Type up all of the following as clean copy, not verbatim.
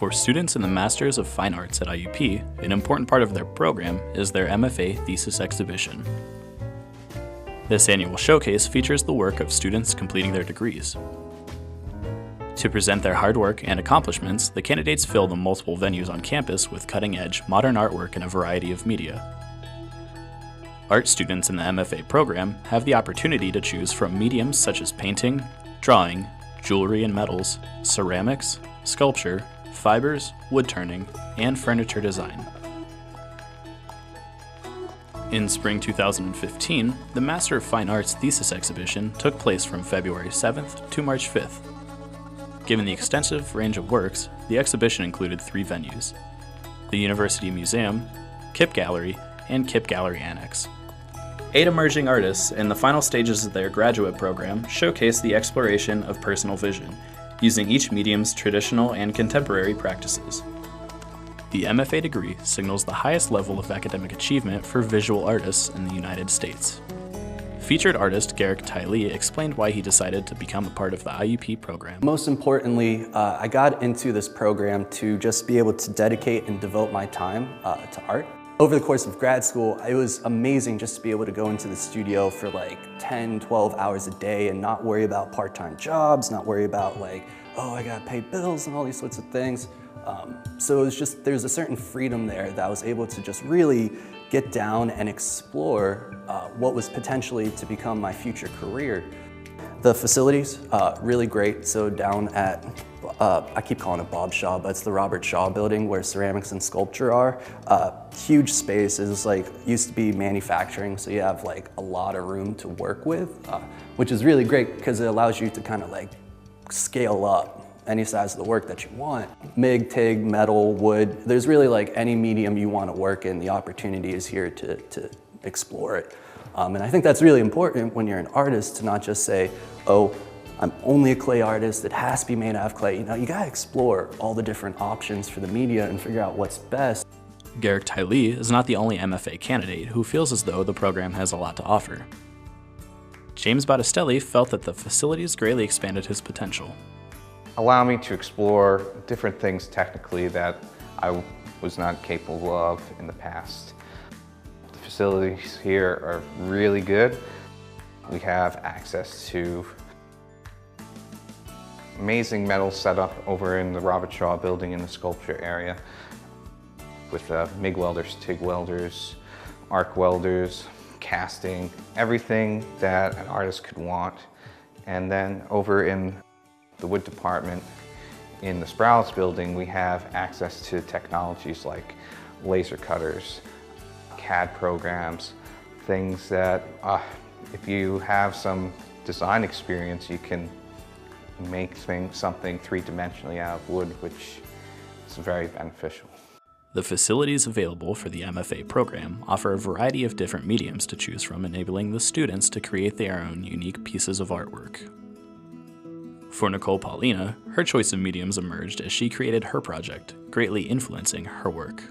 For students in the Masters of Fine Arts at IUP, an important part of their program is their MFA thesis exhibition. This annual showcase features the work of students completing their degrees. To present their hard work and accomplishments, the candidates fill the multiple venues on campus with cutting-edge modern artwork in a variety of media. Art students in the MFA program have the opportunity to choose from mediums such as painting, drawing, jewelry and metals, ceramics, sculpture, fibers, wood turning, and furniture design. In spring 2015, the Master of Fine Arts thesis exhibition took place from February 7th to March 5th. Given the extensive range of works, the exhibition included 3 venues: the University Museum, Kip Gallery, and Kip Gallery Annex. 8 emerging artists in the final stages of their graduate program showcase the exploration of personal vision, using each medium's traditional and contemporary practices. The MFA degree signals the highest level of academic achievement for visual artists in the United States. Featured artist Garrick Tylee explained why he decided to become a part of the IUP program. Most importantly, I got into this program to just be able to dedicate and devote my time to art. Over the course of grad school, it was amazing just to be able to go into the studio for like 10, 12 hours a day and not worry about part-time jobs, not worry about like, oh, I gotta pay bills and all these sorts of things. So it was just, there's a certain freedom there that I was able to just really get down and explore what was potentially to become my future career. The facilities, really great. So down at, I keep calling it Bob Shaw, but it's the Robert Shaw building where ceramics and sculpture are. Huge space. It's like, used to be manufacturing, so you have like a lot of room to work with, which is really great because it allows you to kind of like scale up any size of the work that you want. MIG, TIG, metal, wood, there's really like any medium you want to work in, the opportunity is here to explore it. And I think that's really important when you're an artist to not just say, oh, I'm only a clay artist, it has to be made out of clay. You know, you gotta explore all the different options for the media and figure out what's best. Garrick Tylee is not the only MFA candidate who feels as though the program has a lot to offer. James Battistelli felt that the facilities greatly expanded his potential. Allow me to explore different things technically that I was not capable of in the past. The facilities here are really good. We have access to amazing metal setup over in the Robert Shaw building in the sculpture area with MIG welders, TIG welders, arc welders, casting, everything that an artist could want. And then over in the wood department in the Sproults building, we have access to technologies like laser cutters, CAD programs, things that if you have some design experience, you can make something 3-dimensionally out of wood, which is very beneficial. The facilities available for the MFA program offer a variety of different mediums to choose from, enabling the students to create their own unique pieces of artwork. For Nicole Paulina, her choice of mediums emerged as she created her project, greatly influencing her work.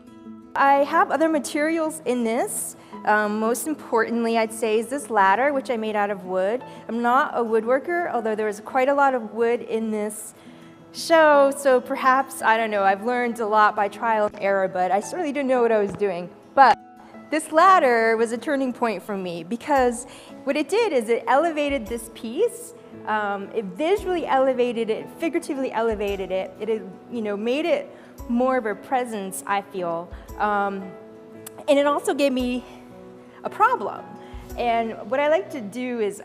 I have other materials in this. Most importantly, I'd say, is this ladder, which I made out of wood. I'm not a woodworker, although there was quite a lot of wood in this show, so perhaps, I don't know, I've learned a lot by trial and error, but I certainly didn't know what I was doing. But this ladder was a turning point for me because what it did is it elevated this piece. It visually elevated it, figuratively elevated it. It made it more of a presence, I feel. And it also gave me a problem. And what I like to do is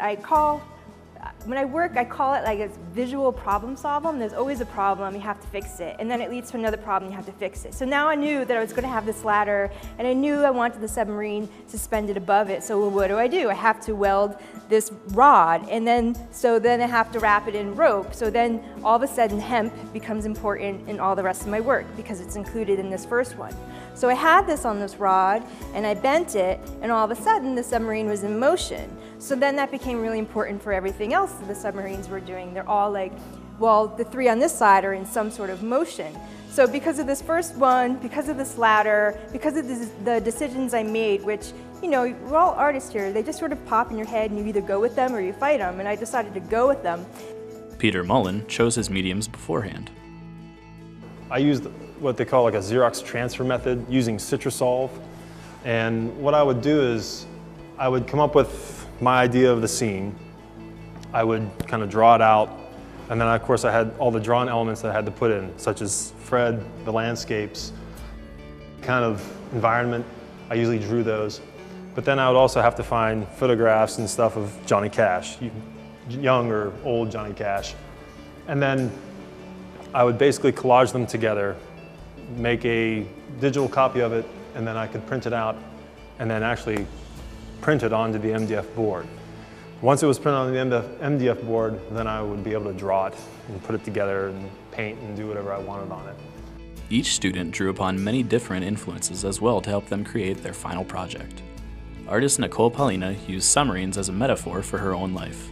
when I work, I call it like a visual problem solving. There's always a problem, you have to fix it. And then it leads to another problem, you have to fix it. So now I knew that I was gonna have this ladder, and I knew I wanted the submarine suspended above it. So what do? I have to weld this rod, and then I have to wrap it in rope. So then all of a sudden hemp becomes important in all the rest of my work because it's included in this first one. So I had this on this rod, and I bent it, and all of a sudden the submarine was in motion. So then that became really important for everything else that the submarines were doing. They're all like, well, the 3 on this side are in some sort of motion. So because of this first one, because of this ladder, because of the decisions I made, which, we're all artists here, they just sort of pop in your head and you either go with them or you fight them, and I decided to go with them. Peter Mullen chose his mediums beforehand. I used what they call like a Xerox transfer method using Citrosolve. And what I would do is I would come up with my idea of the scene. I would kind of draw it out. And then of course I had all the drawn elements that I had to put in, such as Fred, the landscapes, kind of environment. I usually drew those. But then I would also have to find photographs and stuff of Johnny Cash, young or old Johnny Cash. And then I would basically collage them together, make a digital copy of it, and then I could print it out and then actually print it onto the MDF board. Once it was printed on the MDF board, then I would be able to draw it and put it together and paint and do whatever I wanted on it. Each student drew upon many different influences as well to help them create their final project. Artist Nicole Paulina used submarines as a metaphor for her own life.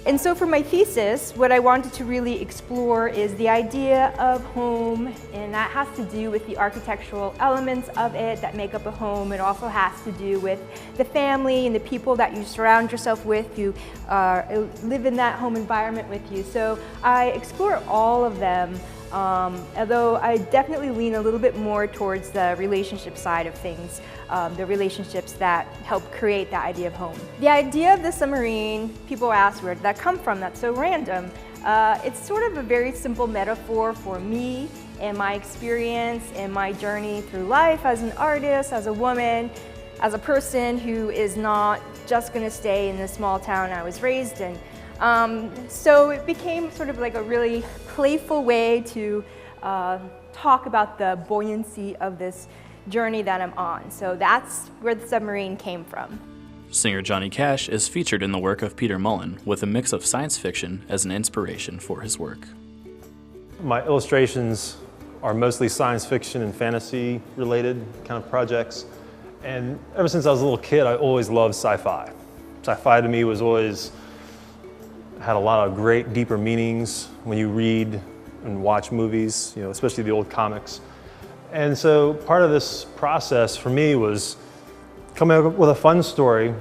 And so for my thesis, what I wanted to really explore is the idea of home, and that has to do with the architectural elements of it that make up a home. It also has to do with the family and the people that you surround yourself with who live in that home environment with you. So I explore all of them, although I definitely lean a little bit more towards the relationship side of things, the relationships that help create that idea of home. The idea of the submarine, people ask, where did that come from? That's so random. It's sort of a very simple metaphor for me and my experience and my journey through life as an artist, as a woman, as a person who is not just going to stay in the small town I was raised in. So it became sort of like a really playful way to talk about the buoyancy of this journey that I'm on. So that's where the submarine came from. Singer Johnny Cash is featured in the work of Peter Mullen with a mix of science fiction as an inspiration for his work. My illustrations are mostly science fiction and fantasy related kind of projects. And ever since I was a little kid, I always loved sci-fi. Sci-fi to me was always had a lot of great, deeper meanings when you read and watch movies, you know, especially the old comics. And so part of this process for me was coming up with a fun story,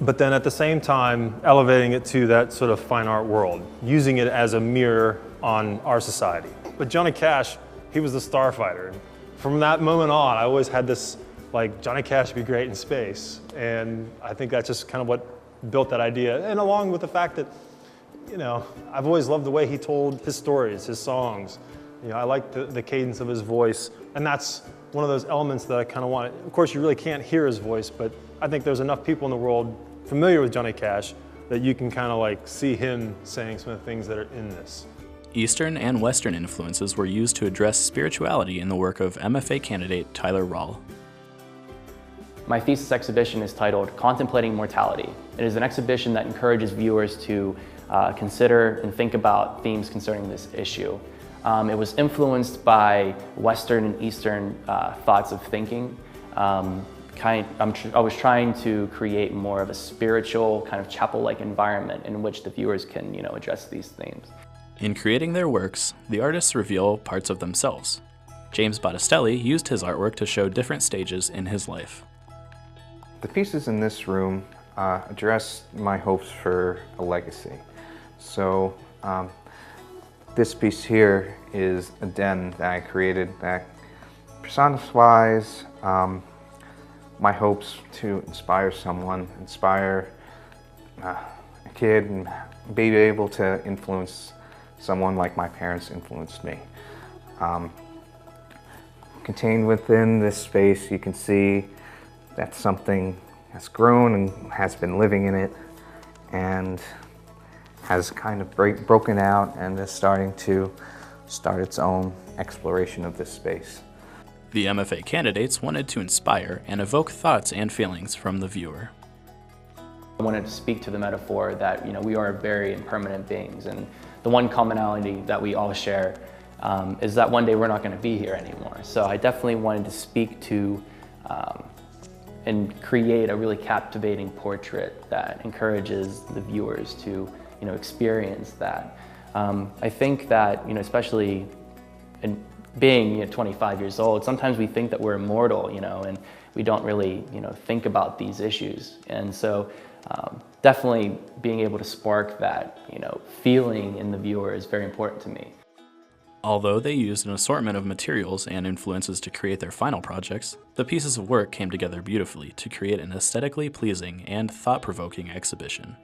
but then at the same time elevating it to that sort of fine art world, using it as a mirror on our society. But Johnny Cash, he was the starfighter. From that moment on, I always had this, like, Johnny Cash would be great in space. And I think that's just kind of what built that idea. And along with the fact that, you know, I've always loved the way he told his stories, his songs. You know, I like the cadence of his voice, and that's one of those elements that I kind of want. Of course, you really can't hear his voice, but I think there's enough people in the world familiar with Johnny Cash that you can kind of like see him saying some of the things that are in this. Eastern and Western influences were used to address spirituality in the work of MFA candidate Tyler Rawl. My thesis exhibition is titled Contemplating Mortality. It is an exhibition that encourages viewers to consider and think about themes concerning this issue. It was influenced by Western and Eastern thoughts of thinking. I was trying to create more of a spiritual, kind of chapel-like environment in which the viewers can, you know, address these themes. In creating their works, the artists reveal parts of themselves. James Battistelli used his artwork to show different stages in his life. The pieces in this room address my hopes for a legacy. So this piece here is a den that I created that personifies my hopes to inspire someone, inspire a kid, and be able to influence someone like my parents influenced me. Contained within this space, you can see that something has grown and has been living in it and has kind of broken out and is starting to start its own exploration of this space. The MFA candidates wanted to inspire and evoke thoughts and feelings from the viewer. I wanted to speak to the metaphor that, you know, we are very impermanent beings, and the one commonality that we all share is that one day we're not going to be here anymore. So I definitely wanted to speak to and create a really captivating portrait that encourages the viewers to, you know, experience that. I think that, you know, especially in being, you know, 25 years old, sometimes we think that we're immortal, you know, and we don't really, you know, think about these issues. And so definitely being able to spark that, you know, feeling in the viewer is very important to me. Although they used an assortment of materials and influences to create their final projects, the pieces of work came together beautifully to create an aesthetically pleasing and thought-provoking exhibition.